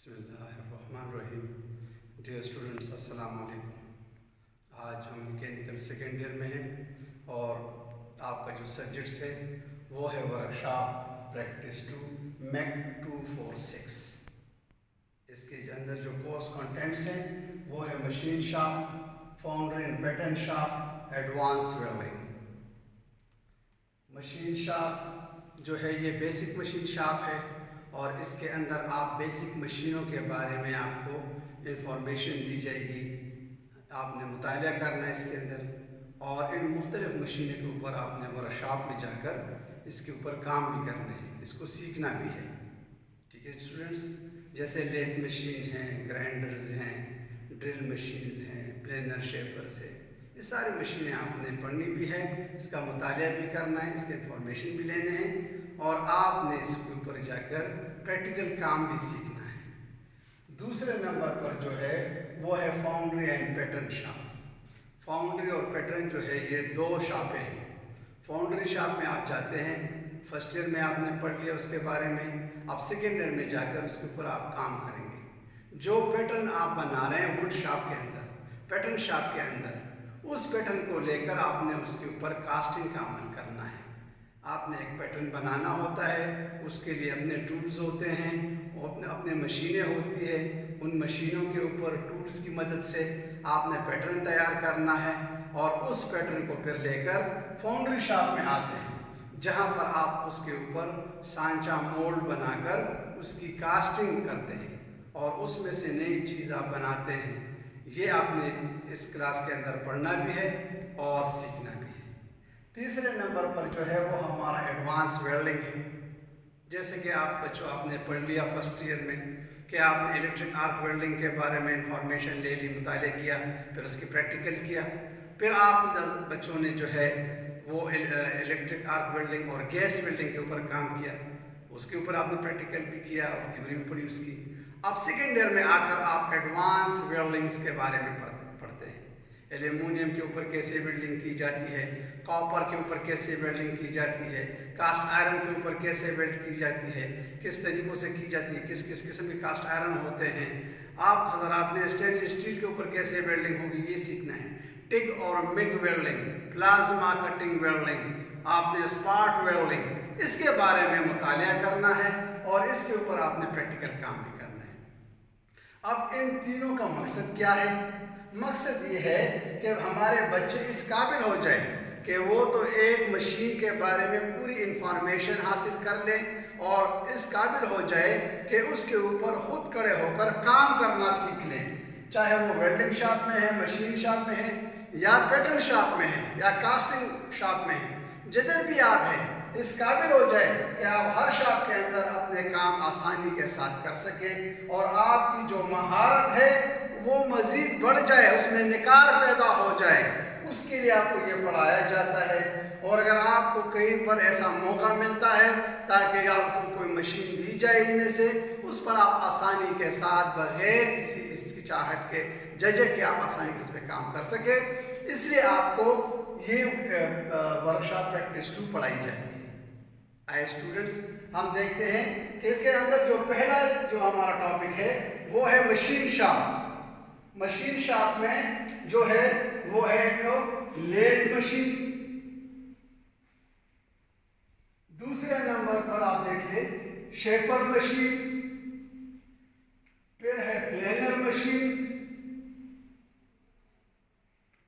बिस्मिल्लाहिर्रहमानिर्रहीम। Dear students, अस्सलाम वालेकुम। आज हम मैकेनिकल सेकेंड ईयर में हैं और आपका जो सब्जेक्ट्स है वो है वर्कशॉप प्रैक्टिस टू मैक 246। इसके अंदर जो कोर्स कंटेंट्स हैं वो है machine shop, foundry and pattern shop, advance welding. Machine shop जो है ये बेसिक मशीन शॉप है और इसके अंदर आप बेसिक मशीनों के बारे में आपको इंफॉर्मेशन दी जाएगी। आपने मुताला करना है इसके अंदर और इन मुख्तलिफ मशीनों के ऊपर आपने वर्कशॉप में जाकर इसके ऊपर काम भी करना है, इसको सीखना भी है। ठीक है स्टूडेंट्स, जैसे लेथ मशीन हैं, ग्राइंडर्स हैं, ड्रिल मशीन्स हैं, प्लेनर शेपर्स है, ये सारी मशीनें आपने पढ़नी भी है, इसका मुताला भी करना है, इसके इंफॉर्मेशन भी लेने हैं और आपने इसके ऊपर जाकर प्रैक्टिकल काम भी सीखना है। दूसरे नंबर पर जो है वो है foundry and pattern shop. Foundry और पैटर्न जो है ये दो शॉपें हैं। फाउंड्री शॉप में आप जाते हैं, फर्स्ट ईयर में आपने पढ़ लिया उसके बारे में, आप सेकेंड ईयर में जाकर उसके ऊपर आप काम करेंगे। जो पैटर्न आप बना रहे हैं वुड शॉप के अंदर, पैटर्न शॉप के अंदर, उस पैटर्न को लेकर आपने उसके ऊपर कास्टिंग का अमल करना है। आपने एक पैटर्न बनाना होता है, उसके लिए अपने टूल्स होते हैं और अपने मशीनें होती है। उन मशीनों के ऊपर टूल्स की मदद से आपने पैटर्न तैयार करना है और उस पैटर्न को फिर लेकर फाउंड्री शॉप में आते हैं, जहां पर आप उसके ऊपर सांचा मोल्ड बनाकर उसकी कास्टिंग करते हैं और उसमें से नई चीज़ आप बनाते हैं। ये आपने इस क्लास के अंदर पढ़ना भी है और सीखना भी है। तीसरे नंबर पर जो है वो हमारा एडवांस वेल्डिंग है। जैसे कि आप बच्चों आपने पढ़ लिया फर्स्ट ईयर में कि आपने इलेक्ट्रिक आर्क वेल्डिंग के बारे में इंफॉर्मेशन ले ली, मुताले किया, फिर उसकी प्रैक्टिकल किया। फिर आप बच्चों ने जो है वो इलेक्ट्रिक आर्क वेल्डिंग और गैस वेल्डिंग के ऊपर काम किया, उसके ऊपर आपने प्रैक्टिकल भी किया और थ्योरी भी पढ़ी उसकी। अब सेकेंड ईयर में आकर आप एडवांस वेल्डिंग्स के बारे में पढ़ते हैं। एल्यूमिनियम के ऊपर कैसे वेल्डिंग की जाती है, कॉपर के ऊपर कैसे वेल्डिंग की जाती है, कास्ट आयरन के ऊपर कैसे वेल्ड की जाती है, किस तरीक़ों से की जाती है, किस किस किस्म के कास्ट आयरन होते हैं। आप हज़रात ने स्टेनलेस स्टील के ऊपर कैसे वेल्डिंग होगी ये सीखना है। टिग और MiG welding, plasma cutting welding, आपने स्पार्ट वेल्डिंग, इसके बारे में मुताला करना है और इसके ऊपर आपने प्रैक्टिकल काम भी करना है। अब इन तीनों का मकसद क्या है? मकसद ये है कि हमारे बच्चे इस काबिल हो जाए कि वो तो एक मशीन के बारे में पूरी इंफॉर्मेशन हासिल कर लें और इस काबिल हो जाए कि उसके ऊपर खुद खड़े होकर काम करना सीख लें, चाहे वो वेल्डिंग शॉप में है, मशीन शॉप में है या पैटर्न शॉप में है या कास्टिंग शॉप में है, जिधर भी आप हैं इस काबिल हो जाए कि आप हर शॉप के अंदर अपने काम आसानी के साथ कर सकें और आपकी जो महारत है वो मज़ीद बढ़ जाए, उसमें निखार पैदा हो जाए। उसके लिए आपको ये पढ़ाया जाता है और अगर आपको कहीं पर ऐसा मौका मिलता है ताकि आपको कोई मशीन दी जाए इनमें से, उस पर आप आसानी के साथ बग़ैर किसी हिचकिचाहट के झिझक के आप आसानी से इस पर काम कर सके, इसलिए आपको ये वर्कशॉप प्रैक्टिस 2 पढ़ाई जाती है। आए स्टूडेंट्स, हम देखते हैं कि इसके अंदर जो पहला जो हमारा टॉपिक है वो है मशीन शॉप। मशीन शॉप में जो है वो है एक लेथ मशीन। दूसरे नंबर पर आप देख लें शेपर मशीन, फिर है प्लेनर मशीन,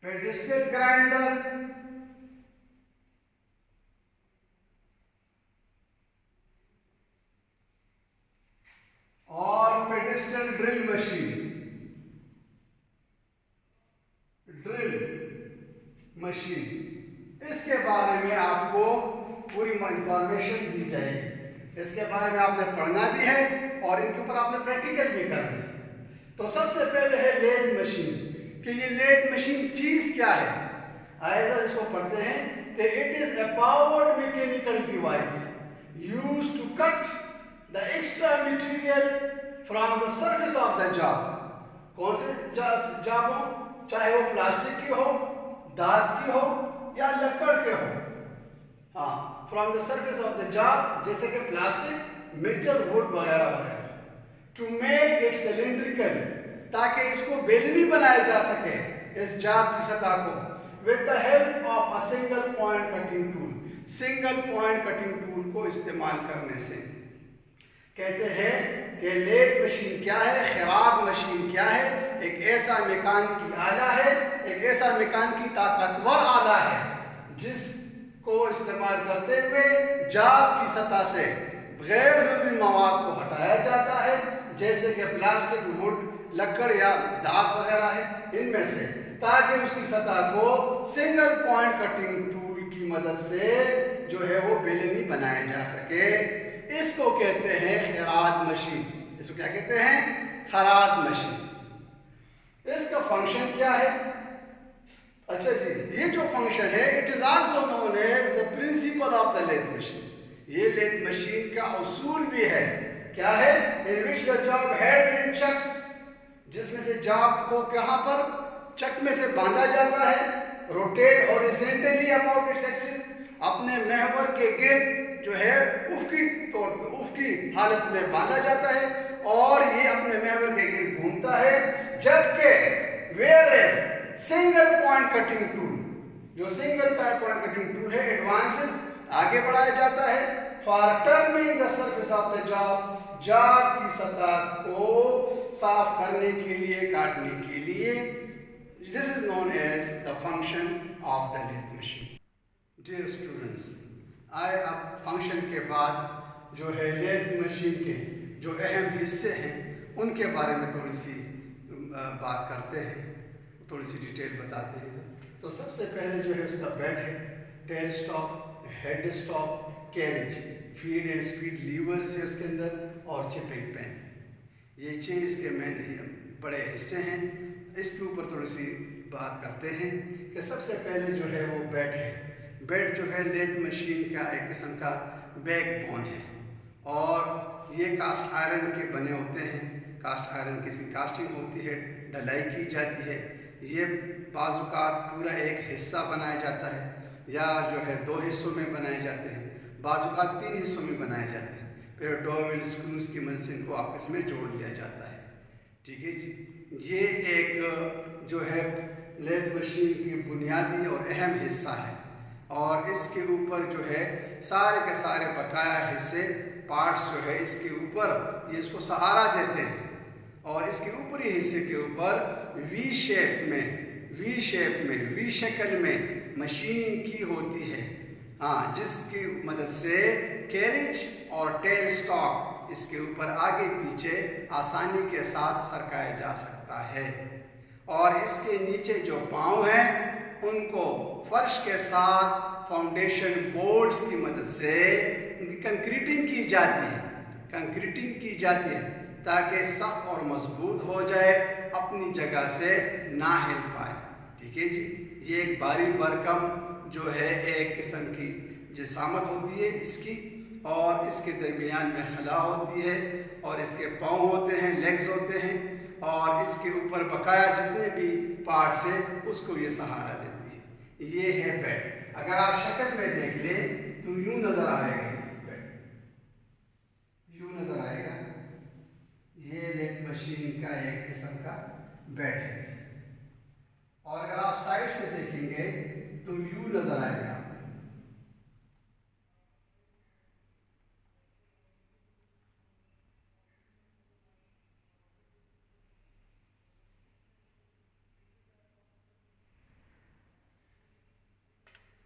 पेडिस्टल ग्राइंडर, और पेडिस्टल ड्रिल मशीन। इसके बारे में आपको पूरी इंफॉर्मेशन दी जाएगी। इसके बारे में आपने पढ़ना भी है और इनके ऊपर आपने प्रैक्टिकल भी करना है। तो सबसे पहले है लेथ मशीन कि ये लेथ मशीन चीज़ क्या है। आइए इसको पढ़ते हैं कि it is a powered mechanical device used to cut the extra material from the surface of the job. कौन से जॉब हो, चाहे वो प्लास्टिक की हो, धात की हो या लकड़ के हो, हाँ, from the surface of the job, जैसे कि प्लास्टिक, मेटल, वुड वगैरह वगैरह। टू मेक इट सिलेंड्रिकल, ताकि इसको बेलनी बनाया जा सके इस जाब की सतह को, with the help of a single point cutting tool, single point cutting tool को इस्तेमाल करने से। कहते हैं कि लेथ मशीन क्या है, खराद मशीन क्या है? एक ऐसा मैकेनिकी आला है, एक ऐसा मैकेनिकी ताकतवर आला है जिसको इस्तेमाल करते हुए जाब की सतह से गैर ज़रूरी मवाद को हटाया जाता है, जैसे कि प्लास्टिक, वुड, लकड़ या दाग वगैरह है, इनमें से, ताकि उसकी सतह को सिंगल पॉइंट कटिंग टूल की मदद से जो है वो बेलनी बनाया जा सके। इसको कहते हैं खराद मशीन। इसको क्या कहते हैं? खराद मशीन। इसका फंक्शन क्या है? अच्छा जी, ये जो फंक्शन है, it is also known as the principle of the lathe machine. ये लेथ मशीन का उसूल भी है। क्या है? In which the job head in chucks, जिसमें से जॉब को कहां पर? चक में से बांधा जाता है, rotate horizontally about its axis, अपने महवर के गिर्द जो है उफ़क़ी तौर पे, उफ़क़ी हालत में बांधा जाता है और ये अपने महवर के गिर्द घूमता है। जबकि whereas single point cutting tool, जो सिंगल पॉइंट कटिंग टूल है, एडवांसेस, आगे बढ़ाया जाता है for turning the surface of the job, job की सतह को साफ करने के लिए, काटने के लिए। This is known as the function of the lathe machine. Dear students, आए अब फंक्शन के बाद जो है लेथ मशीन के जो अहम हिस्से हैं उनके बारे में थोड़ी सी बात करते हैं, थोड़ी सी डिटेल बताते हैं। तो सबसे पहले जो है उसका बेड है, tell stock, head stock, carriage, feed and speed levers है उसके अंदर, और चिपिंग पेन। ये 6 इसके मेन बड़े हिस्से हैं। इसके ऊपर थोड़ी सी बात करते हैं कि सबसे पहले जो है वो बेड है। बेड जो है लेथ मशीन का एक किस्म का बैकबोन है और ये कास्ट आयरन के बने होते हैं। कास्ट आयरन किसी कास्टिंग होती है, ढलाई की जाती है। ये बाज़ुकात पूरा एक हिस्सा बनाया जाता है या जो है 2 हिस्सों में बनाए जाते हैं, बाज़ुकात 3 हिस्सों में बनाए जाते हैं। फिर डोवेल स्क्रूज की मदद से इनको आपस में जोड़ लिया जाता है। ठीक है जी, ये एक जो है लेथ मशीन की बुनियादी और अहम हिस्सा है और इसके ऊपर जो है सारे के सारे बकाया हिस्से, पार्ट्स जो है इसके ऊपर ये इसको सहारा देते हैं और इसके ऊपरी हिस्से के ऊपर वी शक्ल में मशीनिंग की होती है। हाँ, जिसकी मदद से कैरेज और टेल स्टॉक इसके ऊपर आगे पीछे आसानी के साथ सरकाया जा सकता है और इसके नीचे जो पाँव हैं उनको फर्श के साथ फाउंडेशन बोर्ड्स की मदद से उनकी कंक्रीटिंग की जाती है ताकि सख्त और मजबूत हो जाए, अपनी जगह से ना हिल पाए। ठीक है जी, ये एक भारी भरकम जो है एक किस्म की जिसामत होती है इसकी और इसके दरमियान में खला होती है और इसके पाँव होते हैं, लेग्स होते हैं और इसके ऊपर बकाया जितने भी पार्ट्स हैं उसको ये सहारा देती है। ये है बेड। अगर आप शक्ल में देख लें तो यूं नज़र आएगा, बेड यूं नज़र आएगा। ये लेथ मशीन का एक किस्म का बेड है और अगर आप साइड से देखेंगे तो यूं नज़र आएगा।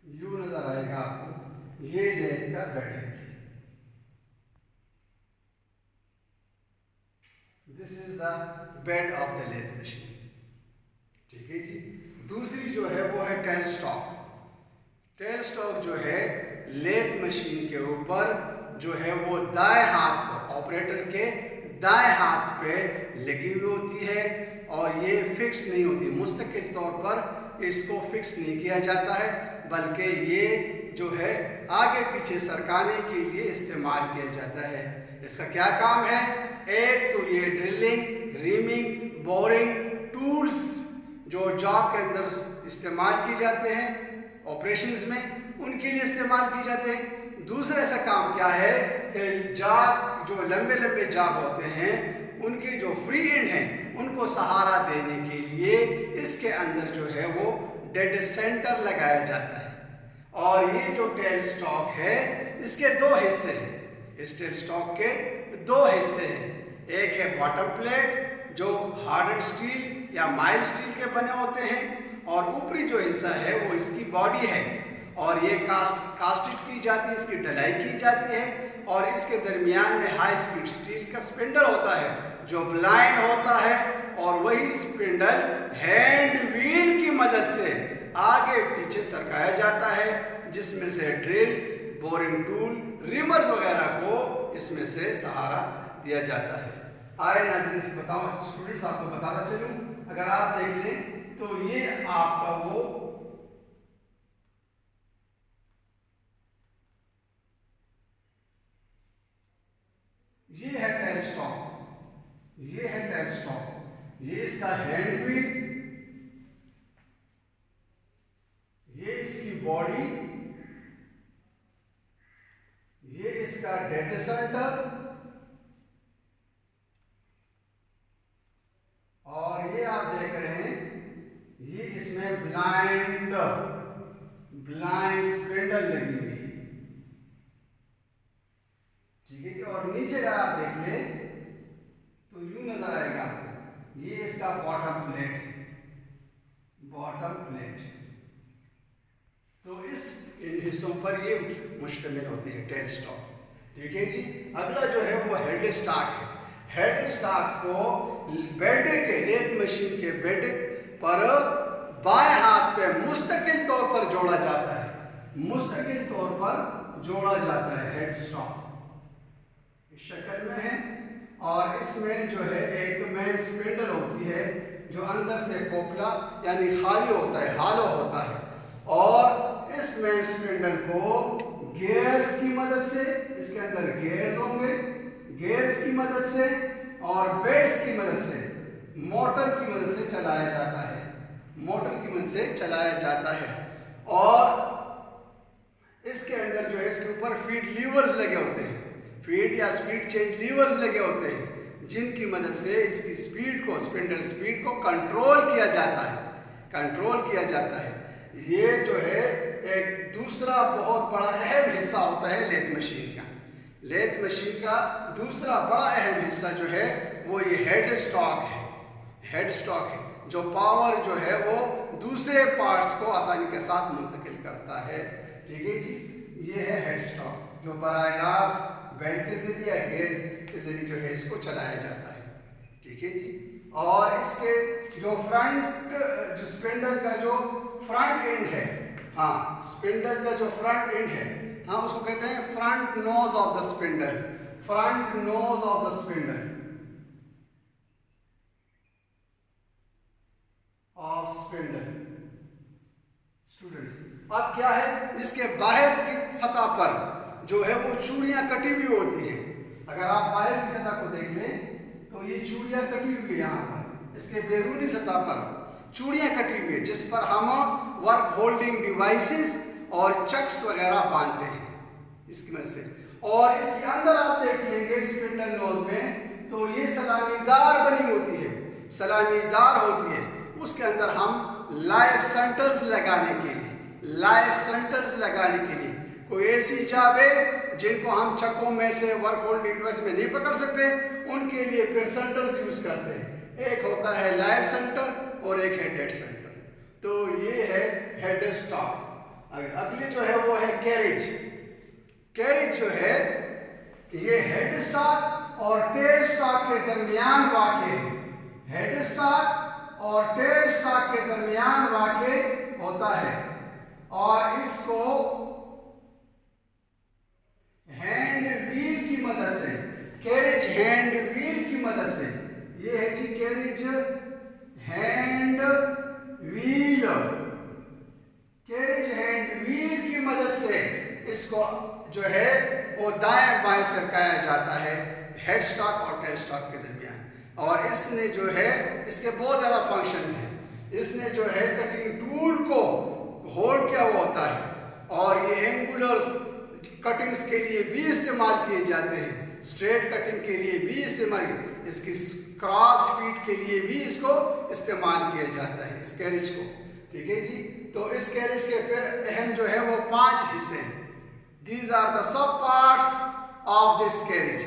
यूं नजर आएगा आपको। ये लेथ का बेड है। This is the bed of the lathe machine. ठीक है जी। दूसरी जो है वो है टेल स्टॉक। टेल स्टॉक जो है लेथ मशीन के ऊपर जो है वो दाएं हाथ को, ऑपरेटर के दाएं हाथ पे लगी हुई होती है और ये फिक्स नहीं होती, मुस्तकिल तौर पर इसको फिक्स नहीं किया जाता है, बल्कि ये जो है आगे पीछे सरकाने के लिए इस्तेमाल किया जाता है। इसका क्या काम है? एक तो ये ड्रिलिंग, रीमिंग, बोरिंग टूल्स जो जॉब के अंदर इस्तेमाल किए जाते हैं ऑपरेशंस में, उनके लिए इस्तेमाल किए जाते हैं। दूसरा ऐसा काम क्या है कि जॉब जो लंबे लंबे जॉब होते हैं ان کے جو فری اینڈ ہیں ان کو سہارا دینے کے لیے اس کے اندر جو ہے وہ ڈیڈ سینٹر لگایا جاتا ہے. اور یہ جو ٹیل سٹاک ہے اس کے دو حصے ہیں. اس ٹیل سٹاک کے دو حصے ہیں. ایک ہے باٹم پلیٹ جو ہارڈنڈ اسٹیل یا مائل اسٹیل کے بنے ہوتے ہیں, اور اوپری جو حصہ ہے وہ اس کی باڈی ہے, اور یہ کاسٹڈ کی جاتی ہے, اس کی ڈھلائی کی جاتی ہے. اور اس کے درمیان میں ہائی اسپیڈ اسٹیل کا اسپنڈل ہوتا ہے جو بلائنڈ ہوتا ہے, اور وہی اسپنڈل ہینڈ ویل کی مدد سے آگے پیچھے سرکایا جاتا ہے, جس میں سے ڈرل, بورنگ ٹول, ریمرز وغیرہ کو اس میں سے سہارا دیا جاتا ہے. آئے ناظرین سے بتاؤں, اسٹوڈنٹس آپ کو بتاتا چلوں, اگر آپ دیکھ لیں تو یہ آپ کا وہ یہ ہے ٹیل سٹاک, یہ ہے ٹیل سٹاک, یہ اس کا ہینڈ ویل, یہ اس کی باڈی, یہ اس کا ڈیڈ سینٹر, اور یہ آپ دیکھ رہے ہیں یہ اس میں بلائنڈ اسپنڈل لگی ہوئی ہے. ٹھیک ہے, اور نیچے اگر آپ دیکھ لیں تو یوں نظر آئے گا آپ کو, یہ اس کا باٹم پلیٹ ہے, باٹم پلیٹ. تو ان حصوں پر یہ مشتمل ہوتی ہے ٹیل سٹاک. ٹھیک ہے جی. اگلا جو ہے وہ ہیڈ سٹاک ہے. ہیڈ سٹاک کو بیڈ کے لیتھ مشین کے بیڈ پر بائیں ہاتھ پہ مستقل طور پر جوڑا جاتا ہے, مستقل طور پر جوڑا جاتا ہے. ہیڈ سٹاک اس شکل میں ہے, اور اس میں جو ہے ایک مین اسپنڈل ہوتی ہے جو اندر سے کھوکھلا یعنی خالی ہوتا ہے, ہالو ہوتا ہے, اور اس مین اسپنڈل کو گیئرز کی مدد سے, اس کے اندر گیئرز ہوں گے, گیئرز کی مدد سے اور بیلٹس کی مدد سے, موٹر کی مدد سے چلایا جاتا ہے, موٹر کی مدد سے چلایا جاتا ہے. اور اس کے اندر جو ہے اس کے اوپر فیڈ لیورز لگے ہوتے ہیں, فیڈ یا سپیڈ چینج لیورز لگے ہوتے ہیں, جن کی مدد سے اس کی سپیڈ کو, اسپنڈل سپیڈ کو کنٹرول کیا جاتا ہے, کنٹرول کیا جاتا ہے. یہ جو ہے ایک دوسرا بہت بڑا اہم حصہ ہوتا ہے لیتھ مشین کا. لیتھ مشین کا دوسرا بڑا اہم حصہ جو ہے وہ یہ ہیڈ سٹاک ہے. ہیڈ سٹاک ہے جو پاور جو ہے وہ دوسرے پارٹس کو آسانی کے ساتھ منتقل کرتا ہے. ٹھیک ہے جی. یہ ہے ہیڈ سٹاک جو براہ راست بیلٹ کے ذریعے یا گیئرز کے ذریعے جو ہے اس کو چلایا جاتا ہے. ٹھیک ہے جی. اور اس کے جو فرنٹ, جو اسپنڈل کا جو فرنٹ اینڈ ہے, ہاں اسپنڈل کا جو فرنٹ اینڈ ہے, ہاں اس کو کہتے ہیں front nose of the spindle, front nose of the spindle, of spindle. Students اب کیا ہے, اس کے باہر کی سطح پر جو ہے وہ چوڑیاں کٹی ہوئی ہوتی ہیں. اگر آپ باہر کی سطح کو دیکھ لیں تو یہ چوڑیاں کٹی ہوئی ہے یہاں پر, اس کے بیرونی سطح پر چوڑیاں کٹی ہوئی ہے جس پر ہم ورک ہولڈنگ ڈیوائسز اور چکس وغیرہ باندھتے ہیں اس کی مدد سے. اور اس کے اندر آپ دیکھ لیں گے اسپنڈل نوز میں تو یہ سلامی دار بنی ہوتی ہے, سلامی دار ہوتی ہے. اس کے اندر ہم لائف سینٹرز لگانے کے لیے, لائف سینٹرز لگانے کے لیے کوئی ایسی چابے جن کو ہم چکوں میں سے ورک ہولڈنگ ڈیوائس میں نہیں پکڑ سکتے, ان کے لیے پھر سینٹرز یوز کرتے ہیں. ایک ہوتا ہے لائف سینٹر اور ایک ہے ڈیڈ سینٹر. تو یہ ہے ہیڈ سٹاک. اگلی جو ہے وہ ہے کیریج. کیریج جو ہے یہ ہیڈ سٹاک اور ٹیل سٹاک کے درمیان واقع ہے. ہیڈ سٹاک اور ٹیل سٹاک کے درمیان واقع ہوتا ہے, اور اس کو ہینڈ ویل کی مدد سے, کیریج ہینڈ ویل کی مدد سے, یہ ہے جی carriage hand wheel, carriage hand wheel کی مدد سے اس کو جو ہے وہ دائیں بائیں سرکایا جاتا ہے ہیڈ سٹاک اور ٹیل سٹاک کے درمیان. اور اس نے جو ہے اس کے بہت زیادہ فنکشنز ہیں. اس نے جو ہے کٹنگ ٹول کو ہولڈ کیا ہوا ہوتا ہے, اور یہ اینگولر کٹنگز کے لیے بھی استعمال کیے جاتے ہیں, اسٹریٹ کٹنگ کے لیے بھی استعمال. اس کی کراس فیٹ کے لیے بھی اس کو استعمال کیا جاتا ہے، اس کیریج کو. ٹھیک ہے جی. تو اس کیریج کے پھر اہم جو ہے وہ 5 حصے ہیں. These are the sub parts of this carriage.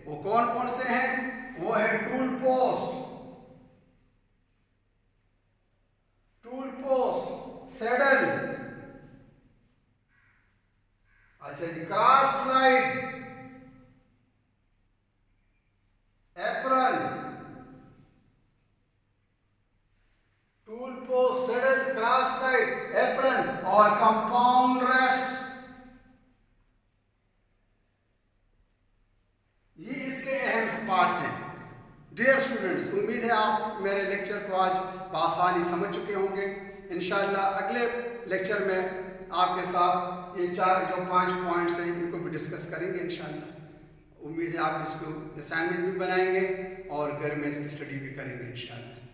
وہ کون کون سے ہیں؟ وہ ہے ٹول پوسٹ، سیڈل، اچھا جی، cross slide, apron. Tool post, saddle, cross slide, apron اور کمپاؤنڈ ریسٹ. یہ اس کے اہم پارٹس ہیں. ڈیئر اسٹوڈنٹس، امید ہے آپ میرے لیکچر کو آج بآسانی سمجھ چکے ہوں گے. انشاءاللہ اگلے لیکچر میں آپ کے ساتھ یہ 5 پوائنٹس ہیں ان کو بھی ڈسکس کریں گے انشاءاللہ. امید ہے آپ اس کو اسائنمنٹ بھی بنائیں گے اور گھر میں اس کی اسٹڈی بھی کریں گے انشاءاللہ.